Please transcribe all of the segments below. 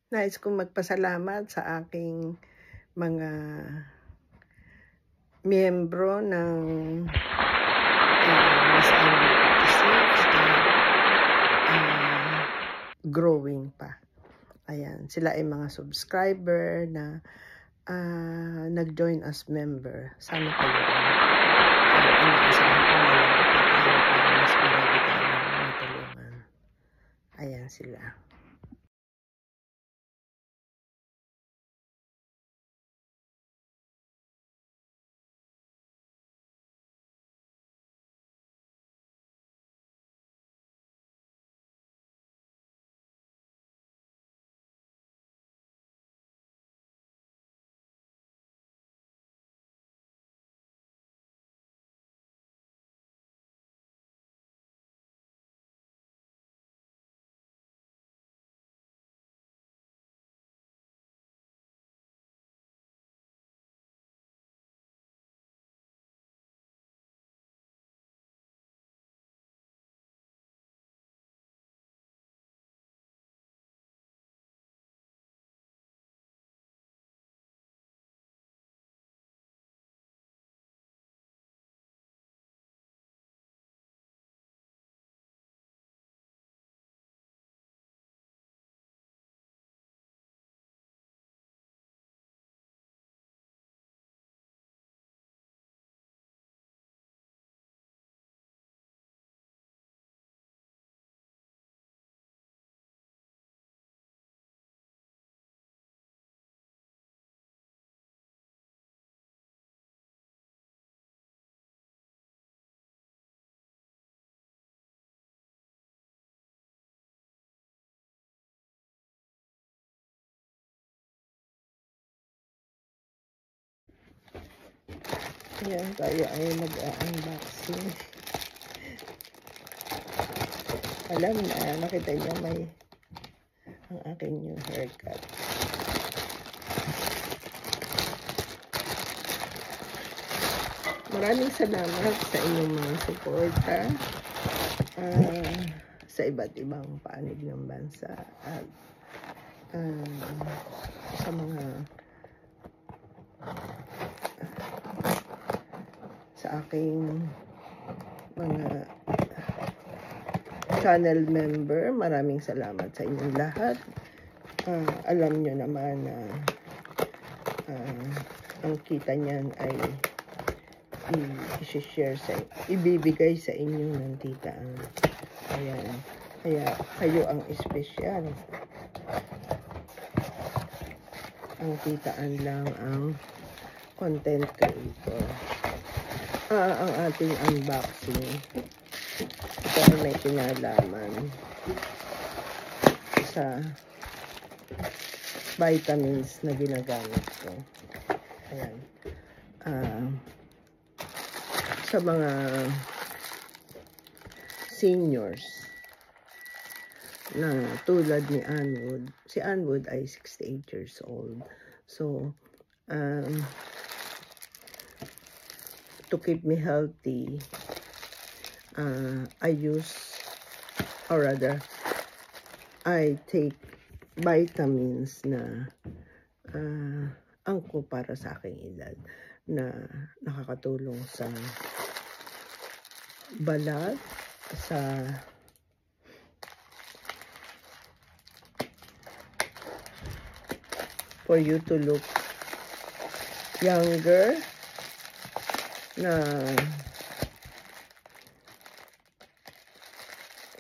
Nais kong magpasalamat sa aking mga miyembro ng Miss Annie 56 growing pa. Ayan, sila ay mga subscriber na nag-join as member. Sana kayo rin. Inaasahan ko na lang po tayo para mas marami tayong matulungan. Ayan sila. Ayan, tayo ay mag-unboxing. Alam na, nakita niyo may ang aking new haircut. Maraming salamat sa inyong mga suporta sa iba't ibang panig ng bansa at sa mga sa aking mga channel member. Maraming salamat sa inyong lahat. Alam nyo naman na ang kita niyan ay i-share ibibigay sa inyo ng tita. Ayan. Kaya kayo ang espesyal. Ang titaan lang ang content creator. Ang ating unboxing. Ito ay may kinalaman sa vitamins na ginagamit ko. Ayan. Sa mga seniors na tulad ni Anwood. Si Anwood ay 68 years old. So, to keep me healthy, I take vitamins na angko para sa aking edad na nakakatulong sa balat, for you to look younger, na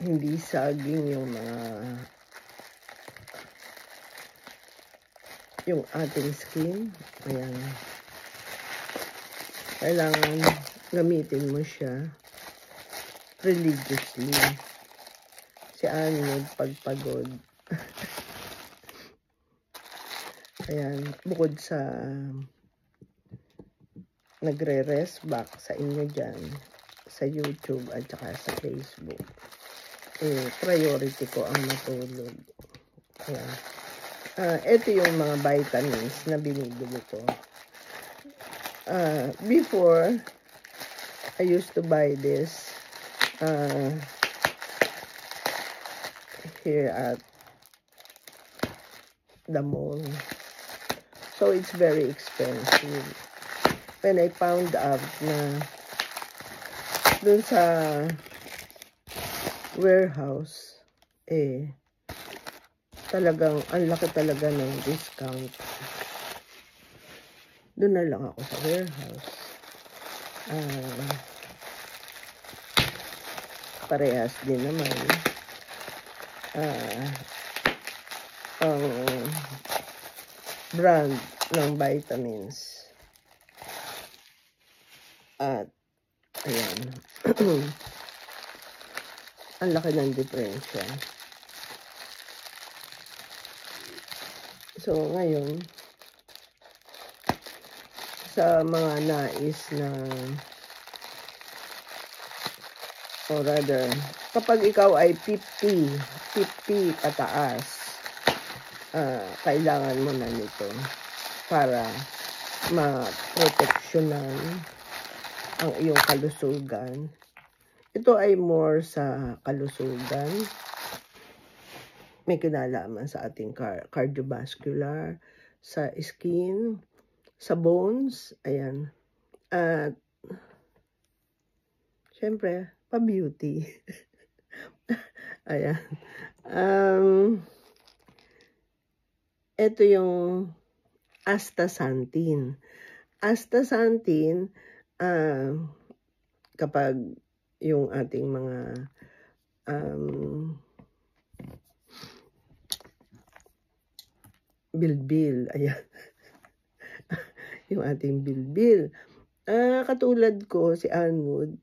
hindi saging yung ating skin. Ayan. Kailangan gamitin mo siya religiously. Si Anwood pagpagod. Ayan, bukod sa nagre-rest back sa inyo dyan sa YouTube at saka sa Facebook, priority ko ang matulog. Ayan. Ito yung mga vitamins na binibili ko. Before, I used to buy this here at the mall. So it's very expensive. When I found out na dun sa warehouse, talagang ang laki talaga ng discount. Doon na lang ako sa warehouse. Parehas din naman. Ang brand ng vitamins. At, ayan. Ang laki ng diferensya. So, ngayon, sa mga nais na, or rather, kapag ikaw ay 50 pataas, kailangan mo na nito para maproteksyonan ang iyong kalusugan. Ito ay more sa kalusugan. May kinalaman sa ating cardiovascular, sa skin, sa bones, ayan. At, syempre, pa-beauty. Ayan. Ito yung astaxanthin. Astaxanthin, kapag yung ating mga bilbil, ayan. Yung ating bilbil. Katulad ko, si Anwood,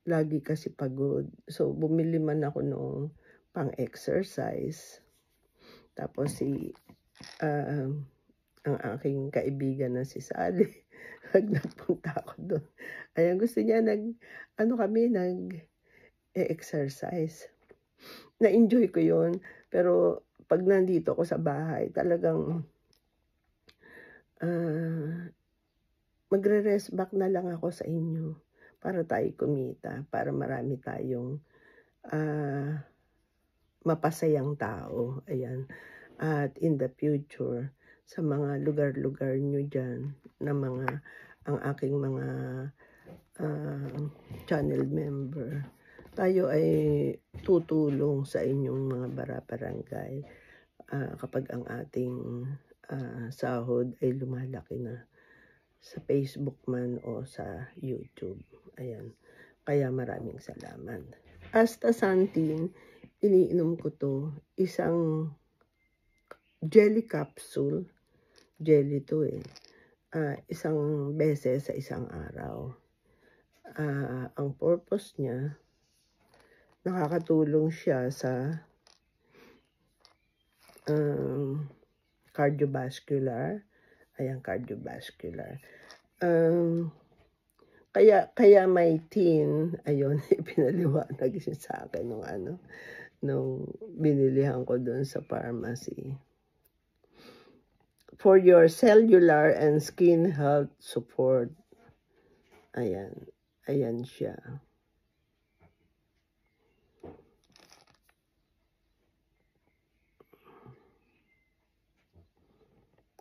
lagi kasi pagod. So, bumili man ako noong pang-exercise. Tapos ang aking kaibigan na si Sally, nagpunta ako doon. Ayan, gusto niya nag-exercise. Na-enjoy ko yun. Pero, pag nandito ako sa bahay, talagang magre-rest back na lang ako sa inyo para tayo kumita, para marami tayong mapasayang tao. Ayan. At in the future, sa mga lugar-lugar nyo dyan, na ang aking mga channel member, tayo ay tutulong sa inyong mga barangay kapag ang ating sahod ay lumalaki na sa Facebook man o sa YouTube. Ayan. Kaya maraming salamat. Astaxanthin, iniinom ko to, isang jelly capsule. Jelly to isang beses sa isang araw. Ang purpose niya, nakakatulong siya sa cardiovascular. Ayan, cardiovascular. Kaya may tin, ayun, pinaliwanag siya sa akin nung binilihan ko doon sa pharmacy. For your cellular and skin health support. Ayan. Ayan siya.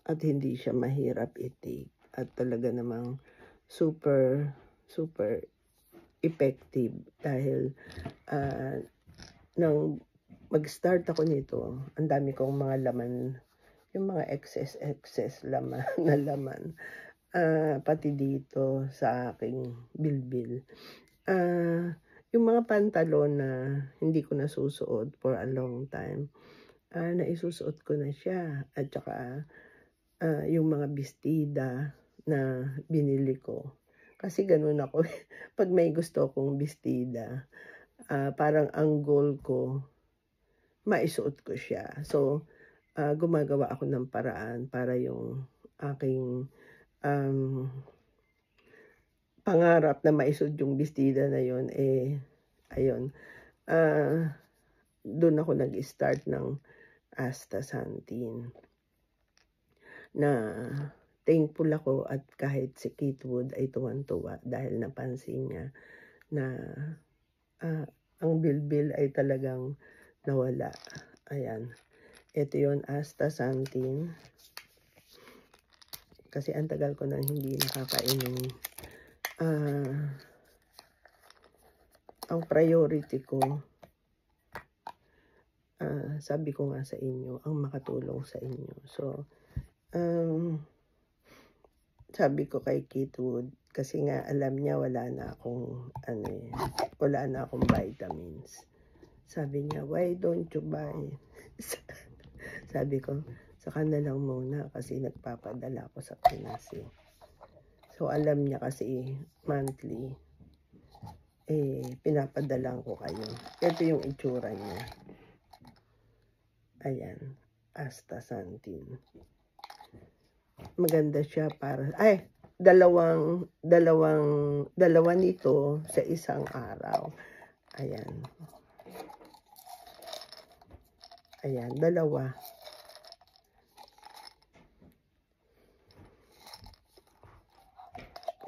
At hindi siya mahirap i-take. At talaga namang super effective. Dahil nang mag-start ako nito, ang dami kong mga laman, yung mga excess laman na laman. Pati dito sa aking bilbil. Yung mga pantalon na hindi ko nasusuot for a long time, naisusuot ko na siya. At saka yung mga bestida na binili ko. Kasi ganun ako. Pag may gusto akong bestida, parang ang goal ko, maisuot ko siya. So, gumagawa ako ng paraan para yung aking pangarap na maisuot yung bestida na yun, ayun. Doon ako nag-start ng astaxanthin. Na thankful ako at kahit si Kitwood ay tuwan-tuwa dahil napansin niya na ang bilbil ay talagang nawala. Ayan. Ito yun, astaxanthin. Kasi ang tagal ko nang hindi nakakainom. Ang priority ko, sabi ko nga sa inyo, ang makatulong sa inyo. So, sabi ko kay Kitwood, kasi nga alam niya wala na akong vitamins. Sabi niya, why don't you buy? Sabi ko, saka na lang muna kasi nagpapadala ko sa Pinas eh. So alam niya kasi monthly, pinapadalang ko kayo. Ito yung itsura niya. Ayan, astaxanthin. Maganda siya para, dalawa nito sa isang araw. Ayan. Ayan, dalawa.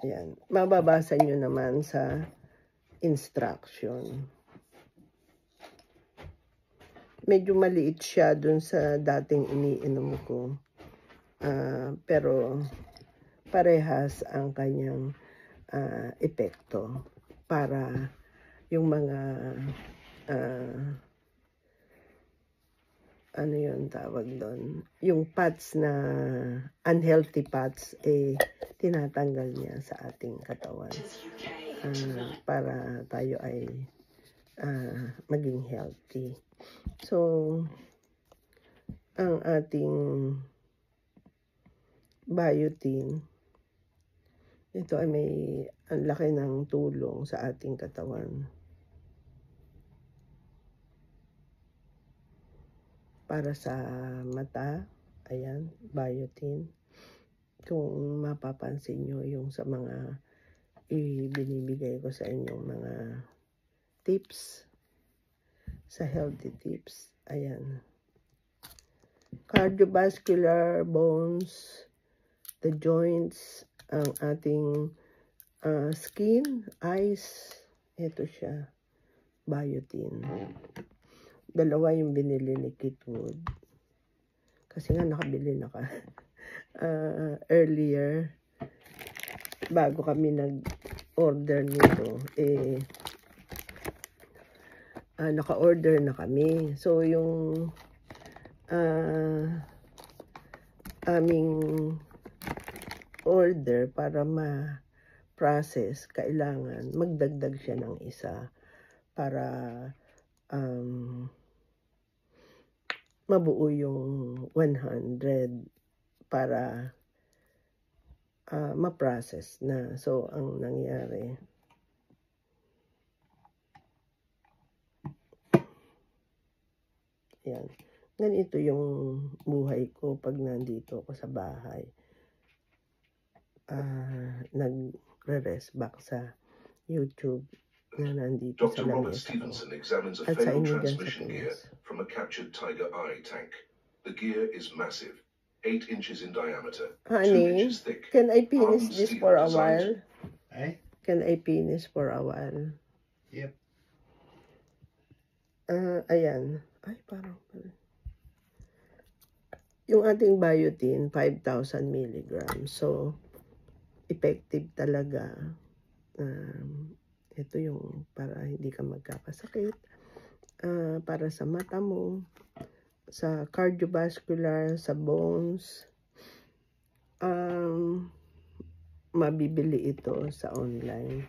Ayan, mababasa nyo naman sa instruction. Medyo maliit siya dun sa dating iniinom ko. Pero parehas ang kanyang epekto para yung mga ano yun tawag doon, yung fats na unhealthy fats tinatanggal niya sa ating katawan para tayo ay maging healthy. So ang ating biotin, ito ay ang laki ng tulong sa ating katawan. Para sa mata, ayan, biotin. Kung mapapansin nyo yung sa mga binibigay ko sa inyong mga tips, sa healthy tips, ayan. Cardiovascular, bones, the joints, ang ating skin, eyes, ito siya, biotin. Dalawa yung binili ni Kitwood. Kasi nga nakabili na earlier, bago kami nag-order nito, naka-order na kami. So, yung aming order para ma-process, kailangan magdagdag siya ng isa para mabuo yung 100 para ma-process na. So, ang nangyari, yan. Ganito yung buhay ko pag nandito ako sa bahay. Nagre-rest back sa YouTube na nandito sa lamesa ko. At sa inyo dyan sa Pinas. From a captured tiger eye tank. The gear is massive, 8 inches in diameter, Honey, 2 inches thick. can I finish this for a while? Can I finish for a while? Yep. Ayan. Ay, parang yung ating biotin, 5,000 milligrams. So, effective talaga. Ito yung para hindi ka magkakasakit. Para sa mata mo, sa cardiovascular, sa bones. Mabibili ito sa online.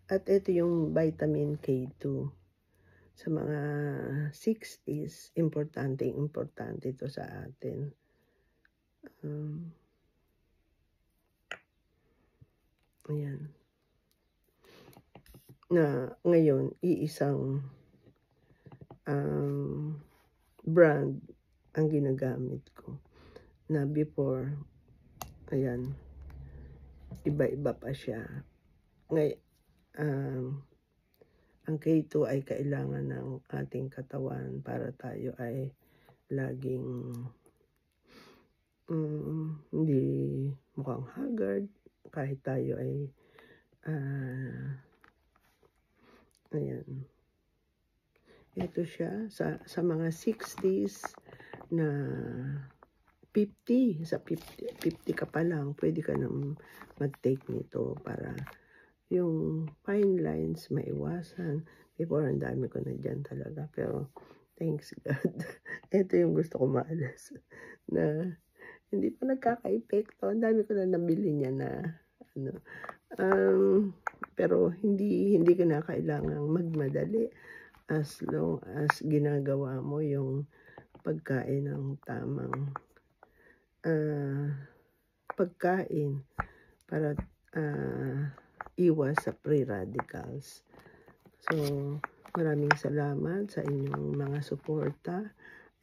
At ito yung vitamin K2. Sa mga 60s, importante ito sa atin. Ayan. Na ngayon, iisang brand ang ginagamit ko. Na before, ayan, iba-iba pa siya. Ngayon, ang K2 ay kailangan ng ating katawan para tayo ay laging hindi mukhang haggard kahit tayo ay ayan. Ito siya sa mga 60s na 50. Sa 50 ka pa lang, pwede ka nang mag-take nito para yung fine lines maiwasan. Before, ang dami ko na dyan talaga. Pero, thanks God. Ito yung gusto ko maalas. Na, hindi pa nagkaka-epekto. Ang dami ko na nabili niya na, ano. Pero, hindi ka na kailangang magmadali as long as ginagawa mo yung pagkain ng tamang pagkain para iwas sa free radicals. So, maraming salamat sa inyong mga suporta.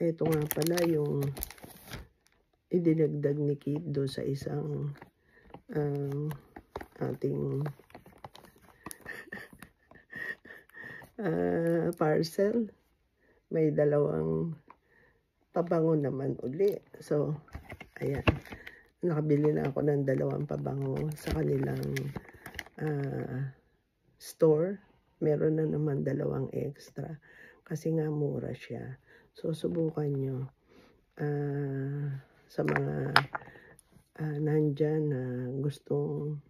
Ito nga pala yung idinagdag ni Kit do sa isang ating parcel. May dalawang pabango naman uli. So, ayan. Nakabili na ako ng 2 pabango sa kanilang store. Meron na naman 2 extra. Kasi nga mura siya. So, subukan nyo. Sa mga nandyan na gustong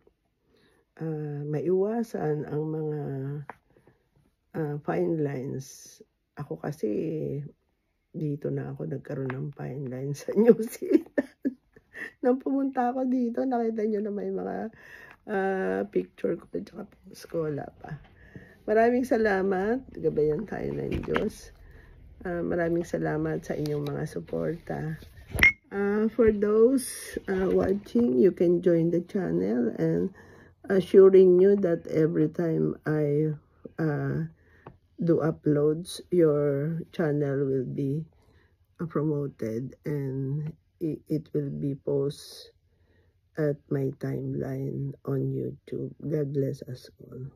maiwasan ang mga fine lines. Ako kasi dito na ako nagkaroon ng fine lines sa New Zealand. Nang pumunta ako dito, nakita nyo na may mga picture ko at saka post ko, wala pa. Maraming salamat. Gabayan tayo ng Diyos. Maraming salamat sa inyong mga suporta. For those watching, you can join the channel and assuring you that every time I do uploads, your channel will be promoted and it will be posted at my timeline on YouTube. God bless us all.